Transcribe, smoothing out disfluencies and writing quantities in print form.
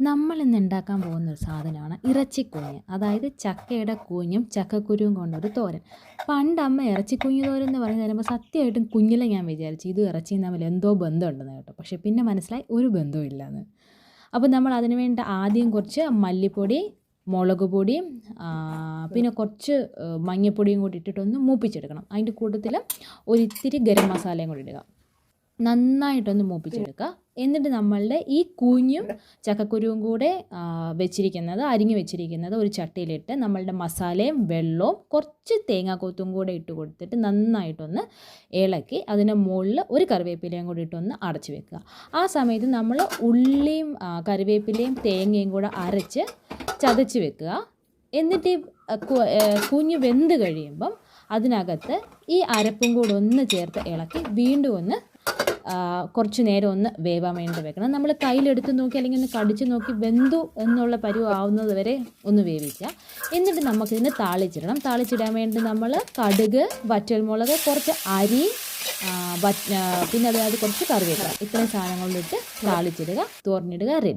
നമ്മളിന്ന് ഉണ്ടാക്കാൻ പോകുന്ന ഒരു സാധനമാണ് ഇറച്ചിക്കൂഞ്ഞ്. അതായത് ചക്കയുടെ കൂഞ്ഞും ചക്കക്കുരുവും കൊണ്ടൊരു തോരൻ. പണ്ട് അമ്മ ഇറച്ചിക്കുഞ്ഞ് തോരൻ എന്ന് പറഞ്ഞു തരുമ്പോൾ സത്യമായിട്ടും കുഞ്ഞിലെ ഞാൻ വിചാരിച്ചു ഇത് ഇറച്ചിയും തമ്മിൽ എന്തോ ബന്ധമുണ്ടെന്ന് കേട്ടോ. പക്ഷേ പിന്നെ മനസ്സിലായി ഒരു ബന്ധവും ഇല്ലയെന്ന്. അപ്പോൾ നമ്മൾ അതിന് വേണ്ട ആദ്യം കുറച്ച് മല്ലിപ്പൊടി, മുളക് പൊടിയും പിന്നെ കുറച്ച് മഞ്ഞൾപ്പൊടിയും കൂടി ഇട്ടിട്ടൊന്ന് മൂപ്പിച്ചെടുക്കണം. അതിൻ്റെ കൂട്ടത്തിൽ ഒരിത്തിരി ഗരം മസാലയും കൂടി ഇടുക. നന്നായിട്ടൊന്ന് മൂപ്പിച്ചെടുക്കുക. എന്നിട്ട് നമ്മളുടെ ഈ കൂഞ്ഞും ചക്കക്കുരുവും കൂടെ അരിഞ്ഞു വെച്ചിരിക്കുന്നത് ഒരു ചട്ടിയിലിട്ട് നമ്മളുടെ മസാലയും വെള്ളവും കുറച്ച് തേങ്ങാക്കൊത്തും കൂടെ ഇട്ട് കൊടുത്തിട്ട് നന്നായിട്ടൊന്ന് ഇളക്കി അതിൻ്റെ മുകളിൽ ഒരു കറിവേപ്പിലയും കൂടി ഇട്ടൊന്ന് അടച്ചു വെക്കുക. ആ സമയത്ത് നമ്മൾ ഉള്ളിയും കറിവേപ്പിലയും തേങ്ങയും കൂടെ അരച്ച് ചതച്ച് വെക്കുക. എന്നിട്ട് കുഞ്ഞ് വെന്ത് കഴിയുമ്പം അതിനകത്ത് ഈ അരപ്പും കൂടെ ഒന്ന് ചേർത്ത് ഇളക്കി വീണ്ടും ഒന്ന് കുറച്ച് നേരം ഒന്ന് വേവാൻ വേണ്ടി വെക്കണം. നമ്മൾ കയ്യിലെടുത്ത് നോക്കി അല്ലെങ്കിൽ ഒന്ന് കടിച്ച് നോക്കി വെന്തു എന്നുള്ള പരുവാവുന്നത് വരെ ഒന്ന് വേവിക്കുക. എന്നിട്ട് നമുക്കിതിന് താളിച്ചിടണം. താളിച്ചിടാൻ വേണ്ടി നമ്മൾ കടുക്, വറ്റൽമുളക്, കുറച്ച് അരി, പിന്നെ അതായത് കുറച്ച് കറിവേപ്പില, ഇത്രയും സാധനങ്ങളിലിട്ട് താളിച്ചിടുക. തോരനിടുക. റെഡി.